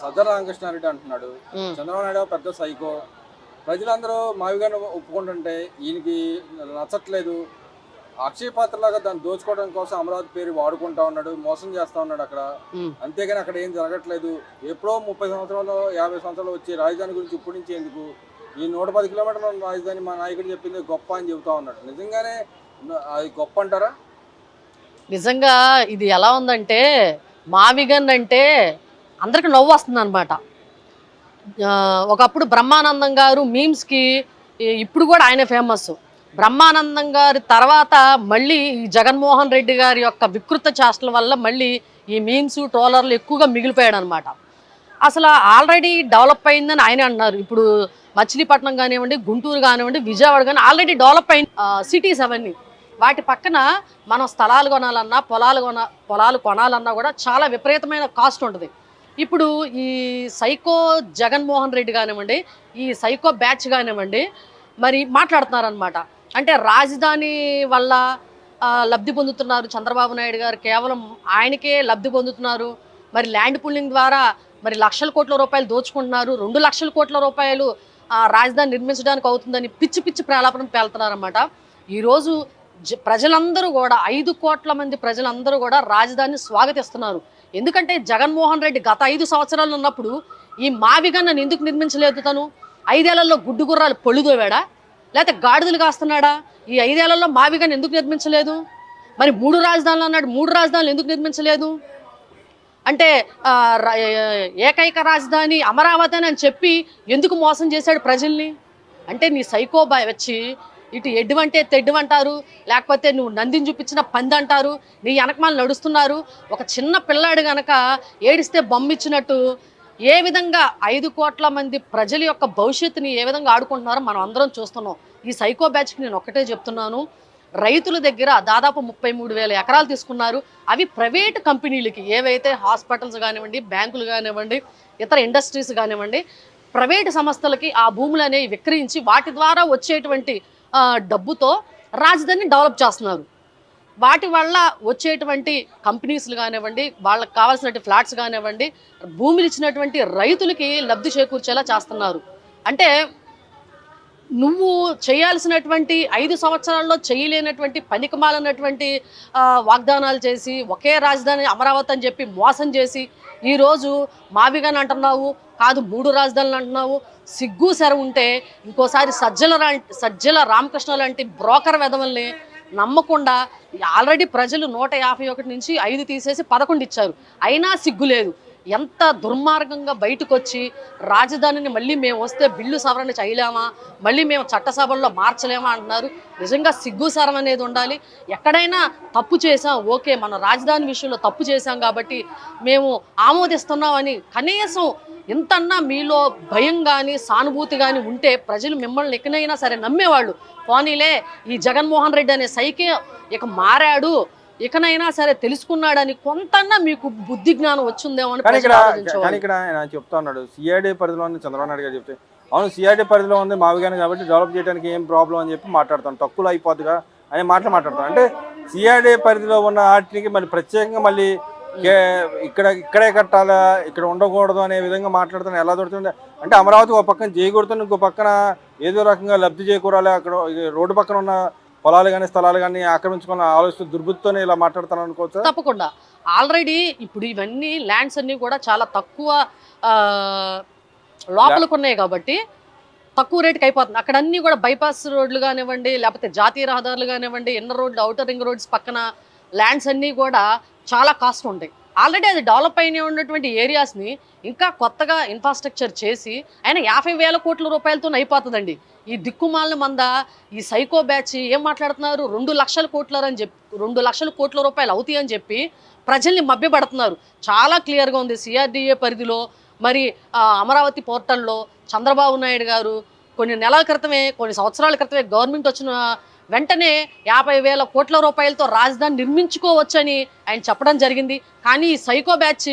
సజ్జల రామకృష్ణారెడ్డి అంటున్నాడు, చంద్రబాబు నాయుడు పెద్ద సైకో, ప్రజలందరూ మావిగానే ఒప్పుకుంటుంటే ఈయనకి నచ్చట్లేదు, అక్షయ పాత్రలాగా దాన్ని దోచుకోవడం కోసం అమరావతి పేరు వాడుకుంటా ఉన్నాడు, మోసం చేస్తా ఉన్నాడు అక్కడ. అంతేగాని అక్కడ ఏం జరగట్లేదు. ఎప్పుడో 30 సంవత్సరాలు 50 సంవత్సరాలు వచ్చి రాజధాని గురించి ఇప్పుడు నుంచి ఎందుకు, ఈ 110 కిలోమీటర్ల రాజధాని మా నాయకుడు చెప్పింది గొప్ప అని చెబుతా ఉన్నాడు. నిజంగానే అది గొప్ప అంటారా? నిజంగా ఇది ఎలా ఉందంటే, మావిగన్ అంటే అందరికి నవ్వు వస్తుంది అనమాట. ఒకప్పుడు బ్రహ్మానందం గారు మీమ్స్కి ఇప్పుడు కూడా ఆయన ఫేమస్. బ్రహ్మానందం గారి తర్వాత మళ్ళీ ఈ జగన్మోహన్ రెడ్డి గారి యొక్క వికృత చేష్టల వల్ల మళ్ళీ ఈ మీమ్స్ ట్రోలర్లు ఎక్కువగా మిగిలిపోయాడు అనమాట. అసలు ఆల్రెడీ డెవలప్ అయిందని ఆయన అంటున్నారు. ఇప్పుడు మచిలీపట్నం కానివ్వండి, గుంటూరు కానివ్వండి, విజయవాడ కానీ ఆల్రెడీ డెవలప్ అయిన సిటీస్ అవన్నీ. వాటి పక్కన మనం స్థలాలు కొనాలన్నా, పొలాలు కొనాలన్నా కూడా చాలా విపరీతమైన కాస్ట్ ఉంటుంది. ఇప్పుడు ఈ సైకో జగన్మోహన్ రెడ్డి కానివ్వండి, ఈ సైకో బ్యాచ్ కానివ్వండి, మరి మాట్లాడుతున్నారనమాట. అంటే రాజధాని వల్ల లబ్ధి పొందుతున్నారు చంద్రబాబు నాయుడు గారు, కేవలం ఆయనకే లబ్ధి పొందుతున్నారు. మరి ల్యాండ్ పుల్లింగ్ ద్వారా మరి లక్షల కోట్ల రూపాయలు దోచుకుంటున్నారు. 2 లక్షల కోట్ల రూపాయలు రాజధాని నిర్మించడానికి అవుతుందని పిచ్చి పిచ్చి ప్రలాపన పేలుతున్నారన్నమాట. ఈరోజు ప్రజలందరూ కూడా 5 కోట్ల మంది ప్రజలందరూ కూడా రాజధానిని స్వాగతిస్తున్నారు. ఎందుకంటే జగన్మోహన్ రెడ్డి గత 5 సంవత్సరాలు ఉన్నప్పుడు ఈ మావిగన్నను ఎందుకు నిర్మించలేదు? తను 5 ఏళ్లలో గుడ్డు గుర్రాలు పొళ్ళుదోవాడా, లేకపోతే గాడిదలు కాస్తున్నాడా? ఈ 5 ఏళ్లలో మావిగన్న ఎందుకు నిర్మించలేదు? మరి 3 రాజధానులు అన్నాడు, 3 రాజధానులు ఎందుకు నిర్మించలేదు? అంటే ఏకైక రాజధాని అమరావతి అని చెప్పి ఎందుకు మోసం చేశాడు ప్రజల్ని? అంటే నీ సైకో బాయ్ వచ్చి ఇటు ఎడ్డువంటే తెడ్డువంటారు, లేకపోతే నువ్వు నందిని చూపించిన పంది అంటారు, నీ వెనకమాలు నడుస్తున్నారు. ఒక చిన్న పిల్లాడు గనక ఏడిస్తే బొమ్మిచ్చినట్టు ఏ విధంగా 5 కోట్ల మంది ప్రజల యొక్క భవిష్యత్తుని ఏ విధంగా ఆడుకుంటున్నారో మనం అందరం చూస్తున్నాం. ఈ సైకో బ్యాచ్కి నేను ఒక్కటే చెప్తున్నాను, రైతుల దగ్గర దాదాపు 33,000 ఎకరాలు తీసుకున్నారు. అవి ప్రైవేట్ కంపెనీలకి, ఏవైతే హాస్పిటల్స్ కానివ్వండి, బ్యాంకులు కానివ్వండి, ఇతర ఇండస్ట్రీస్ కానివ్వండి, ప్రైవేటు సంస్థలకి ఆ భూములు అనేవి విక్రయించి వాటి ద్వారా వచ్చేటువంటి డబ్బుతో రాజధానిని డెవలప్ చేస్తున్నారు. వాటి వల్ల వచ్చేటువంటి కంపెనీస్లు కానివ్వండి, వాళ్ళకి కావాల్సినటువంటి ఫ్లాట్స్ కానివ్వండి, భూములు ఇచ్చినటువంటి రైతులకి లబ్ధి చేకూర్చేలా చేస్తున్నారు. అంటే నువ్వు చేయాల్సినటువంటి 5 సంవత్సరాల్లో చేయలేనటువంటి పనికిమాలన్నటువంటి వాగ్దానాలు చేసి ఒకే రాజధాని అమరావతి అని చెప్పి మోసం చేసి ఈరోజు మావిగాని అంటున్నావు, కాదు 3 రాజధానులు అంటున్నావు. సిగ్గు సెర ఉంటే ఇంకోసారి సజ్జల రామకృష్ణ లాంటి బ్రోకర్ వెధవల్ని నమ్మకుండా, ఆల్రెడీ ప్రజలు 151 నుంచి 5 తీసేసి 11 ఇచ్చారు, అయినా సిగ్గు లేదు. ఎంత దుర్మార్గంగా బయటకు వచ్చి రాజధానిని మళ్ళీ మేము వస్తే బిల్లు సవరణ చేయలేమా, మళ్ళీ మేము చట్టసభల్లో మార్చలేమా అంటున్నారు. నిజంగా సిగ్గుసారం అనేది ఉండాలి. ఎక్కడైనా తప్పు చేసాం, ఓకే, మన రాజధాని విషయంలో తప్పు చేశాం కాబట్టి మేము ఆమోదిస్తున్నామని కనీసం ఇంతన్నా మీలో భయం కానీ సానుభూతి కానీ ఉంటే ప్రజలు మిమ్మల్ని ఎక్కడైనా సరే నమ్మేవాళ్ళు. పోనీలే ఈ జగన్మోహన్ రెడ్డి అనే సైకే ఇక మారాడు, ఇకనైనా సరే తెలుసుకున్నాడని కొంతన్నా మీకు బుద్ధి జ్ఞానం వచ్చిందేమో అని. కానీ ఇక్కడ ఆయన చెప్తా ఉన్నాడు, సిఐడి పరిధిలో ఉంది చంద్రబాబు నాయుడు గారు చెప్తే, అవును సిఐడి పరిధిలో ఉంది మావిగాని కాబట్టి డెవలప్ చేయడానికి ఏం ప్రాబ్లం అని చెప్పి మాట్లాడతాను, తక్కువలో అయిపోద్దిగా అనే మాట్లాడతాను. అంటే సిఐడి పరిధిలో ఉన్న వాటికి మళ్ళీ ప్రత్యేకంగా మళ్ళీ ఇక్కడే కట్టాలా, ఇక్కడ ఉండకూడదు అనే విధంగా మాట్లాడుతాను. ఎలా దొరుకుతుంది అంటే అమరావతి ఒక పక్కన చేయకూడదు, ఇంకో పక్కన ఏదో రకంగా లబ్ధి చేకూరాలి, అక్కడ రోడ్డు పక్కన ఉన్న పొలాలు కానీ స్థలాలు కానీ ఆక్రమించుకుని ఆలోచిస్తూ దుర్బుద్ధితోనే ఇలా మాట్లాడతాను అనుకోవచ్చు. తప్పకుండా ఆల్రెడీ ఇప్పుడు ఇవన్నీ ల్యాండ్స్ అన్నీ కూడా చాలా తక్కువ లోపలికి ఉన్నాయి కాబట్టి తక్కువ రేటుకి అయిపోతుంది. అక్కడ అన్నీ కూడా బైపాస్ రోడ్లు కానివ్వండి, లేకపోతే జాతీయ రహదారులు కానివ్వండి, ఇన్నర్ రోడ్లు, అవుటర్ రింగ్ రోడ్స్ పక్కన ల్యాండ్స్ అన్నీ కూడా చాలా కాస్ట్ ఉంటాయి. ఆల్రెడీ అది డెవలప్ అయిన ఉన్నటువంటి ఏరియాస్ని ఇంకా కొత్తగా ఇన్ఫ్రాస్ట్రక్చర్ చేసి ఆయన 50,000 కోట్ల రూపాయలతో అయిపోతుందండి. ఈ దిక్కుమాలిన మంద ఈ సైకో బ్యాచ్ ఏం మాట్లాడుతున్నారు, 2 లక్షల కోట్లని చెప్పి 2 లక్షల కోట్ల రూపాయలు అవుతాయి అని చెప్పి ప్రజల్ని మభ్యపడుతున్నారు. చాలా క్లియర్గా ఉంది. సిఆర్డీఏ పరిధిలో మరి అమరావతి పోర్టల్లో చంద్రబాబు నాయుడు గారు కొన్ని నెలల క్రితమే, కొన్ని సంవత్సరాల క్రితమే గవర్నమెంట్ వచ్చిన వెంటనే 50,000 కోట్ల రూపాయలతో రాజధాని నిర్మించుకోవచ్చని ఆయన చెప్పడం జరిగింది. కానీ ఈ సైకో బ్యాచ్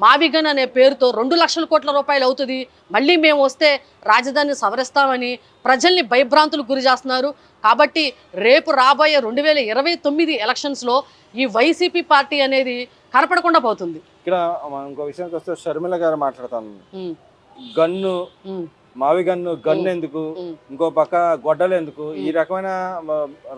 మావిగన్ అనే పేరుతో 2 లక్షల కోట్ల రూపాయలు అవుతుంది, మళ్ళీ మేము వస్తే రాజధానిని సవరిస్తామని ప్రజల్ని భయభ్రాంతులకు గురి చేస్తున్నారు. కాబట్టి రేపు రాబోయే 2029 ఎలక్షన్స్లో ఈ వైసీపీ పార్టీ అనేది కనపడకుండా పోతుంది. ఇక్కడ ఇంకో విషయానికి వస్తే షర్మిల గారు మాట్లాడతాను. ఉమ్, గన్ను ఉమ్, మావి గన్ను ఎందుకు, ఉమ్. ఇంకో పక్క గొడ్డలు ఎందుకు, ఈ రకమైన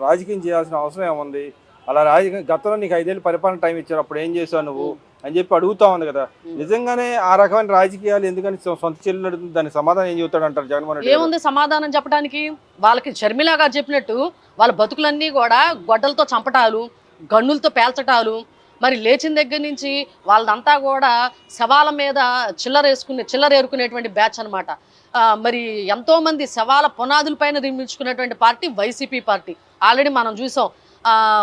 రాజకీయం చేయాల్సిన అవసరం ఏముంది? అలా రాజకీయం గతంలో నీకు 5 ఏళ్ళు పరిపాలన టైం ఇచ్చారు, అప్పుడు ఏం చేసావు నువ్వు అని చెప్పి అడుగుతా ఉంది కదా. నిజంగానే ఆ రకమైన రాజకీయాలు ఎందుకని సొంత చెల్లెలు అడుగుతుంది, దానికి సమాధానం ఏం చెబుతాడు అంటారు జగన్మోహన్ రెడ్డి గారు? ఏముంది సమాధానం చెప్పడానికి? వాళ్ళకి షర్మిల గారు చెప్పినట్టు వాళ్ళ బతుకులన్నీ కూడా గొడ్డలతో చంపటాలు, గన్నులతో పేల్చటాలు, మరి లేచిన దగ్గర నుంచి వాళ్ళంతా కూడా శవాల మీద చిల్లరేరుకునేటువంటి బ్యాచ్ అనమాట. మరి ఎంతో మంది శవాల పునాదుల పైన నిర్మించుకునేటువంటి పార్టీ వైసీపీ పార్టీ. ఆల్రెడీ మనం చూసాం.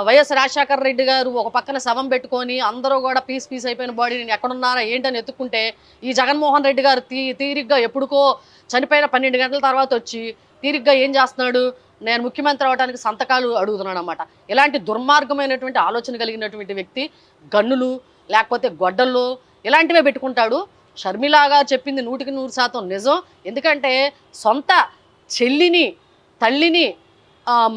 వైఎస్ రాజశేఖర రెడ్డి గారు ఒక పక్కన శవం పెట్టుకొని అందరూ కూడా పీస్ అయిపోయిన బాడీని ఎక్కడున్నారా ఏంటని ఎత్తుక్కుంటే, ఈ జగన్మోహన్ రెడ్డి గారు తీరిగ్గా ఎప్పుడుకో చనిపోయిన 12 గంటల తర్వాత వచ్చి తీరిగ్గా ఏం చేస్తున్నాడు, నేను ముఖ్యమంత్రి అవడానికి సంతకాలు అడుగుతున్నాడు అనమాట. ఇలాంటి దుర్మార్గమైనటువంటి ఆలోచన కలిగినటువంటి వ్యక్తి గన్నులు లేకపోతే గొడ్డళ్ళు ఇలాంటివే పెట్టుకుంటాడు. షర్మిలాగా చెప్పింది 100% నిజం. ఎందుకంటే సొంత చెల్లిని, తల్లిని,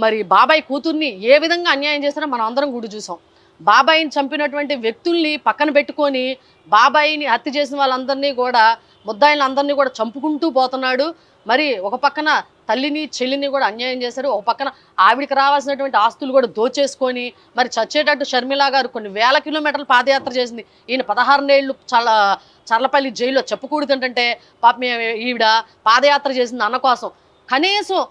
మరి బాబాయ్ కూతుర్ని ఏ విధంగా అన్యాయం చేస్తారో మనం అందరం కూడా చూసాం. బాబాయిని చంపినటువంటి వ్యక్తుల్ని పక్కన పెట్టుకొని బాబాయిని హత్య చేసిన వాళ్ళందరినీ కూడా, ముద్దాయిలందరినీ కూడా చంపుకుంటూ పోతున్నాడు. మరి ఒక పక్కన తల్లిని చెల్లిని కూడా అన్యాయం చేశారు. ఒక పక్కన ఆవిడికి రావాల్సినటువంటి ఆస్తులు కూడా దోచేసుకొని మరి చచ్చేటట్టు షర్మిల గారు కొన్ని వేల కిలోమీటర్లు పాదయాత్ర చేసింది. ఈయన 16 ఏళ్ళు చర్లపల్లి జైల్లో చెప్పకూడదంటే పాపం ఈవిడ పాదయాత్ర చేసింది అన్న కోసం. కనీసం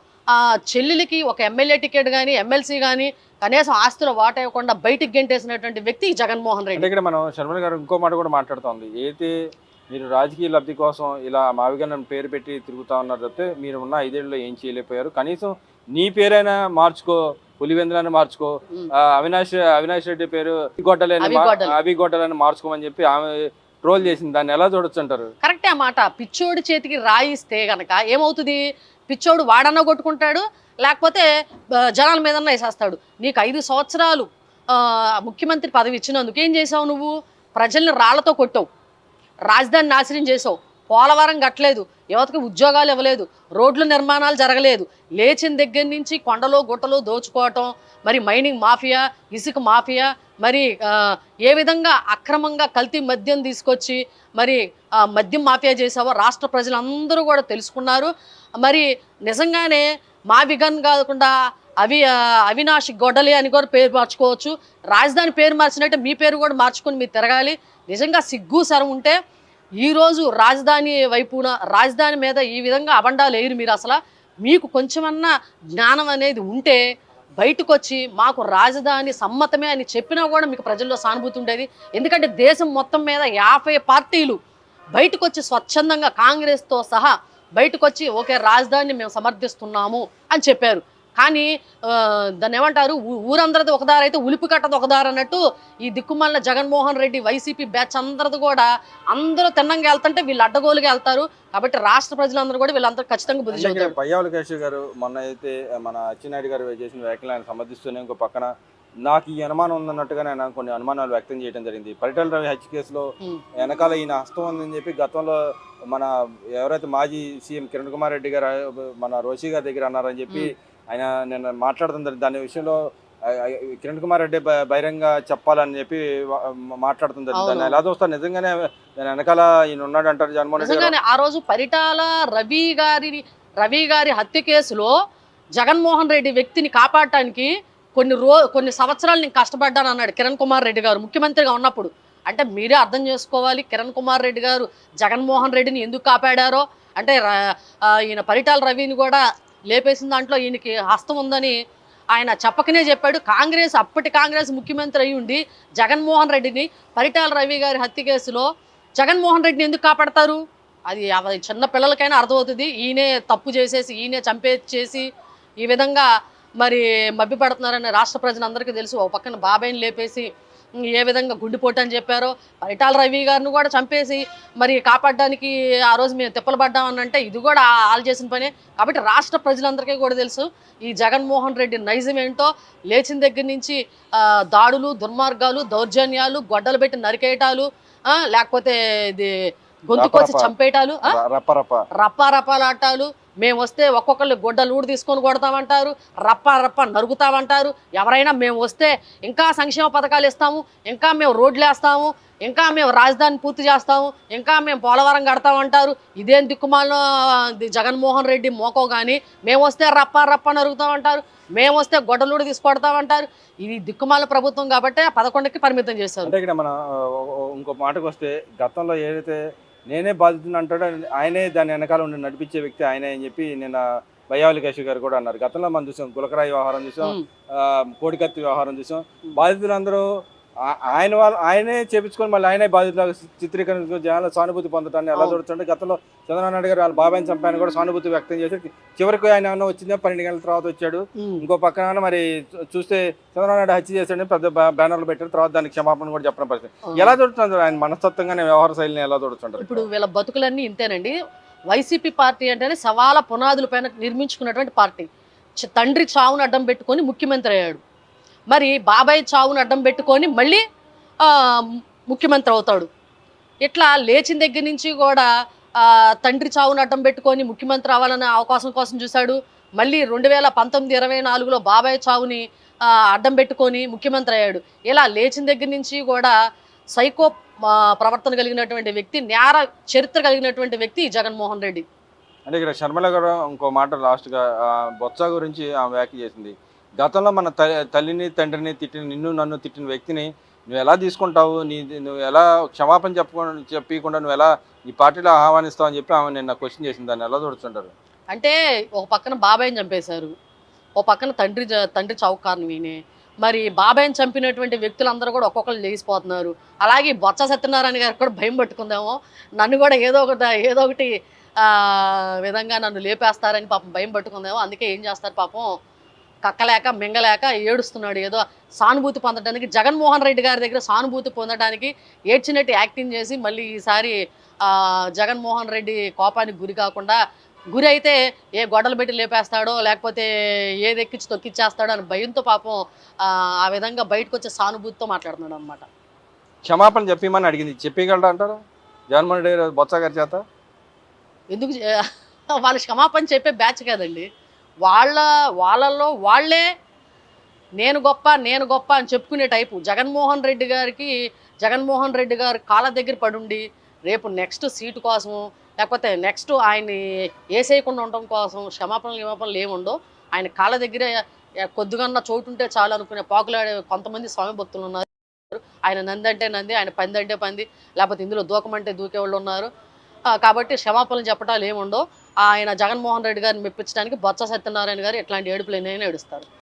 చెల్లెలికి ఒక ఎమ్మెల్యే టికెట్ కానీ ఎమ్మెల్సీ కానీ కనీసం ఆస్తులు వాటా ఇవ్వకుండా బయటికి గెంటేసినటువంటి వ్యక్తి జగన్మోహన్ రెడ్డి. ఇక్కడ మనం షర్మిల గారు ఇంకో మాట కూడా మాట్లాడుతోంది. అయితే మీరు రాజకీయ లబ్ధి కోసం ఇలా మావిగన్నను పేరు పెట్టి తిరుగుతా ఉన్నారు తప్పితే మీరు ఉన్న 5 ఏళ్ళలో ఏం చేయలేకపోయారు. కనీసం నీ పేరైనా మార్చుకో, పులివెందులని మార్చుకో, అవినాష్ రెడ్డి పేరు అభి గొడ్డలని మార్చుకోమని చెప్పి ఆమె ట్రోల్ చేసింది. దాన్ని ఎలా చూడొచ్చు అంటారు? కరెక్టే ఆ మాట. పిచ్చోడి చేతికి రాయిస్తే గనక ఏమవుతుంది? పిచ్చోడు వాడన్నా కొట్టుకుంటాడు, లేకపోతే జనాల మీదన్నా వేసేస్తాడు. నీకు 5 సంవత్సరాలు ముఖ్యమంత్రి పదవి ఇచ్చినందుకు ఏం చేసావు? నువ్వు ప్రజల్ని రాళ్లతో కొట్టావు, రాజధాని నాశనం చేసావు, పోలవరం కట్టలేదు, యువతకి ఉద్యోగాలు ఇవ్వలేదు, రోడ్ల నిర్మాణాలు జరగలేదు. లేచిన దగ్గర నుంచి కొండలో గుట్టలో దోచుకోవటం, మరి మైనింగ్ మాఫియా, ఇసుక మాఫియా, మరి ఏ విధంగా అక్రమంగా కల్తీ మద్యం తీసుకొచ్చి మరి మద్యం మాఫియా చేసావో రాష్ట్ర ప్రజలందరూ కూడా తెలుసుకున్నారు. మరి నిజంగానే మావిగన్ కాకుండా అవినాష్ గొడ్డలి అని కూడా పేరు మార్చుకోవచ్చు. రాజధాని పేరు మార్చినట్టే మీ పేరు కూడా మార్చుకొని మీరు తిరగాలి. నిజంగా సిగ్గు సరం ఉంటే ఈరోజు రాజధాని వైపున, రాజధాని మీద ఈ విధంగా అబండాలు వేయరు మీరు. అసలు మీకు కొంచెమన్నా జ్ఞానం అనేది ఉంటే బయటకు వచ్చి మాకు రాజధాని సమ్మతమే అని చెప్పినా కూడా మీకు ప్రజల్లో సానుభూతి ఉండేది. ఎందుకంటే దేశం మొత్తం మీద 50 పార్టీలు బయటకు వచ్చి స్వచ్ఛందంగా కాంగ్రెస్తో సహా బయటకు వచ్చి ఓకే రాజధానిని మేము సమర్థిస్తున్నాము అని చెప్పారు. కానీ దాన్ని ఏమంటారు, ఊరందరిది ఒకదారి అయితే ఉలిపి కట్టదు ఒకదారి అన్నట్టు ఈ దిక్కుమాలిన జగన్మోహన్ రెడ్డి వైసీపీ బ్యాచ్ అందరిది కూడా అందరూ తిన్నంగా వెళ్తుంటే వీళ్ళు అడ్డగోలుగా వెళ్తారు. కాబట్టి రాష్ట్ర ప్రజలందరూ కూడా వీళ్ళందరూ ఖచ్చితంగా బుద్ధి చెబుతారు. పయ్యావుల కేశవ్ గారు మొన్న అయితే మన అచ్చెన్నాయుడు గారు చేసిన వ్యాఖ్యలు ఆయన సమర్థిస్తూనే ఇంకో పక్కన నాకు ఈ అనుమానం ఉందన్నట్టుగానే ఆయన కొన్ని అనుమానాలు వ్యక్తం చేయడం జరిగింది. పరిటాల రవి హత్య కేసులో వెనకాల ఈయన హస్తం ఉందని చెప్పి గతంలో మన ఎవరైతే మాజీ సీఎం కిరణ్ కుమార్ రెడ్డి గారు మన రోషి గారి దగ్గర అన్నారని చెప్పి ఆయన నేను మాట్లాడుతుంది. దాని విషయంలో కిరణ్ కుమార్ రెడ్డి బహిరంగ చెప్పాలని చెప్పి మాట్లాడుతుంది. దాన్ని ఎలా చూస్తారు? నిజంగానే దాని వెనకాల ఈయన ఉన్నాడు అంటారు జగన్మోహన్ రెడ్డి? ఆ రోజు పరిటాల రవి గారి హత్య కేసులో జగన్మోహన్ రెడ్డి వ్యక్తిని కాపాడటానికి కొన్ని సంవత్సరాలు నేను కష్టపడ్డాను అన్నాడు కిరణ్ కుమార్ రెడ్డి గారు ముఖ్యమంత్రిగా ఉన్నప్పుడు. అంటే మీరే అర్థం చేసుకోవాలి కిరణ్ కుమార్ రెడ్డి గారు జగన్మోహన్ రెడ్డిని ఎందుకు కాపాడారో. అంటే ఈయన పరిటాల రవిని కూడా లేపేసిన దాంట్లో ఈయనకి హస్తం ఉందని ఆయన చెప్పకనే చెప్పాడు. అప్పటి కాంగ్రెస్ ముఖ్యమంత్రి అయి ఉండి జగన్మోహన్ రెడ్డిని పరిటాల రవి గారి హత్య కేసులో జగన్మోహన్ రెడ్డిని ఎందుకు కాపాడతారు? అది చిన్న పిల్లలకైనా అర్థమవుతుంది. ఈయనే తప్పు చేసేసి ఈయనే చంపేసి ఈ విధంగా మరి మభ్యపడుతున్నారని రాష్ట్ర ప్రజలందరికీ తెలుసు. ఒక పక్కన బాబాయిని లేపేసి ఏ విధంగా గుండెపోటు అని చెప్పారో, పరిటాల రవి గారిని కూడా చంపేసి మరి కాపాడడానికి ఆ రోజు మేము తిప్పలు పడ్డామనంటే ఇది కూడా వాళ్ళు చేసిన పనే. కాబట్టి రాష్ట్ర ప్రజలందరికీ కూడా తెలుసు ఈ జగన్మోహన్ రెడ్డి నైజం ఏంటో. లేచిన దగ్గర నుంచి దాడులు, దుర్మార్గాలు, దౌర్జన్యాలు, గొడ్డలు పెట్టి నరికేయటాలు, లేకపోతే ఇది గొంతుకొచ్చి చంపేయటాలు, రప్పారపాలాటాలు, మేము వస్తే ఒక్కొక్కళ్ళు గొడ్డలు ఊడి తీసుకొని కొడతామంటారు, రప్ప రప్ప నరుగుతామంటారు. ఎవరైనా మేము వస్తే ఇంకా సంక్షేమ పథకాలు ఇస్తాము, ఇంకా మేము రోడ్లు వేస్తాము, ఇంకా మేము రాజధాని పూర్తి చేస్తాము, ఇంకా మేము పోలవరం కడతామంటారు. ఇదేం దిక్కుమాలిన జగన్మోహన్ రెడ్డి మోకో కానీ మేము వస్తే రప్ప రప్ప నరుగుతామంటారు, మేము వస్తే గొడ్డలూడి తీసుకొడతామంటారు. ఇది దిక్కుమాల ప్రభుత్వం కాబట్టి 11కి పరిమితం చేశారు. అంటే ఇక్కడ మన ఇంకో మాటకు వస్తే, గతంలో ఏదైతే నేనే బాధితుని అంటాడో ఆయనే దాని వెనకాల ఉండి నడిపించే వ్యక్తి ఆయనే అని చెప్పి నిన్న బయ్యావలి కేశవ్ గారు కూడా అన్నారు. గతంలో మనం చూసాం, గులకరాయి వ్యవహారం చూసాం, కోడికత్తి వ్యవహారం చూసాం. బాధితులందరూ ఆయనే చేపించుకొని మళ్ళీ ఆయనే బాధితులకు చిత్రీకరించుకొని జనాల సానుభూతి పొందటాన్ని ఎలా చూడొచ్చంటే, గతంలో చంద్రబాబు నాయుడు గారు వాళ్ళ బాబాయిని చంపాయని కూడా సానుభూతి వ్యక్తం చేసి చివరికి ఆయన ఏమన్నా వచ్చిందే 12 గంటల తర్వాత వచ్చాడు. ఇంకో పక్కన మరి చూస్తే చంద్రబాబు నాయుడు హత్య చేశాడని పెద్ద బ్యానర్లు పెట్టారు, తర్వాత దానికి క్షమాపణ కూడా చెప్పిన పరిస్థితి. ఎలా చూడుతుంటారు ఆయన మనస్తత్వంగానే వ్యవహార శైలిని ఎలా చూడుతుంటారు? ఇప్పుడు వీళ్ళ బతుకులన్నీ ఇంతేనండి. వైసీపీ పార్టీ అంటేనే సవాల పునాదుల పైన నిర్మించుకున్నటువంటి పార్టీ. తండ్రి చావును అడ్డం పెట్టుకొని ముఖ్యమంత్రి అయ్యాడు. మరి బాబాయ్ చావును అడ్డం పెట్టుకొని మళ్ళీ ముఖ్యమంత్రి అవుతాడు. ఇట్లా లేచిన దగ్గర నుంచి కూడా తండ్రి చావును అడ్డం పెట్టుకొని ముఖ్యమంత్రి అవ్వాలనే అవకాశం కోసం చూశాడు. మళ్ళీ 2019-24లో బాబాయ్ చావుని అడ్డం పెట్టుకొని ముఖ్యమంత్రి అయ్యాడు. ఇలా లేచిన దగ్గర నుంచి కూడా సైకో ప్రవర్తన కలిగినటువంటి వ్యక్తి, నేర చరిత్ర కలిగినటువంటి వ్యక్తి జగన్మోహన్ రెడ్డి. అంటే ఇక్కడ షర్మిల గారు ఇంకో మాట లాస్ట్గా బొత్స గురించి ఆమె వ్యాఖ్య చేసింది. గతంలో మన తల్లిని తండ్రిని తిట్టిన, నిన్ను నన్ను తిట్టిన వ్యక్తిని నువ్వు ఎలా తీసుకుంటావు, నువ్వు ఎలా క్షమాపణ చెప్పకుండా నువ్వు ఎలా నీ పార్టీలో ఆహ్వానిస్తావు అని చెప్పి ఆమె నిన్న క్వశ్చన్ చేసింది. దాన్ని ఎలా చూడుతుంటారు? అంటే ఒక పక్కన బాబాయ్ని చంపేశారు, ఒక పక్కన తండ్రి చౌక కారణం ఈయనే. మరి బాబాయ్ని చంపినటువంటి వ్యక్తులందరూ కూడా ఒక్కొక్కరు లేచిపోతున్నారు. అలాగే బొత్స సత్యనారాయణ గారికి కూడా భయం పట్టుకుందామో, నన్ను కూడా ఏదో ఒకటి విధంగా నన్ను లేపేస్తారని పాపం భయం పట్టుకుందామో. అందుకే ఏం చేస్తారు పాపం, కక్కలేక మింగలేక ఏడుస్తున్నాడు. ఏదో సానుభూతి పొందడానికి, జగన్మోహన్ రెడ్డి గారి దగ్గర సానుభూతి పొందడానికి ఏడ్చినట్టు యాక్టింగ్ చేసి మళ్ళీ ఈసారి జగన్మోహన్ రెడ్డి కోపానికి గురి కాకుండా, గురి అయితే ఏ గొడవలు పెట్టి లేపేస్తాడో లేకపోతే ఏది ఎక్కించి తొక్కిచ్చేస్తాడో అని భయంతో పాపం ఆ విధంగా బయటకు వచ్చే సానుభూతితో మాట్లాడుతున్నాడు అనమాట. క్షమాపణ చెప్పమని అడిగింది, చెప్పగలరా అంటారా జగన్మోహన్ రెడ్డి బొత్స గారి చేత? ఎందుకు వాళ్ళు క్షమాపణ చెప్పే బ్యాచ్ కదండి. వాళ్ళల్లో వాళ్ళే నేను గొప్ప అని చెప్పుకునే టైపు. జగన్మోహన్ రెడ్డి గారి కాళ్ళ దగ్గర పడుండి రేపు నెక్స్ట్ సీటు కోసం లేకపోతే నెక్స్ట్ ఆయన్ని వేసేయకుండా ఉండటం కోసం క్షమాపణలు ఏముండో. ఆయన కాళ్ళ దగ్గర కొద్దిగన్నా చోటు ఉంటే చాలు అనుకునే పాకులాడే కొంతమంది స్వామి భక్తులు ఉన్నారు. ఆయన నంది అంటే నంది, ఆయన పంది అంటే పంది, లేకపోతే ఇందులో దూకమంటే దూకేవాళ్ళు ఉన్నారు. కాబట్టి క్షమాపణలు చెప్పటాలు ఏముండో. ఆయన జగన్మోహన్ రెడ్డి గారిని మెప్పించడానికి బొత్స సత్యనారాయణ గారు ఇట్లాంటి ఏడుపులు ఎన్నైనా ఏడుస్తారు.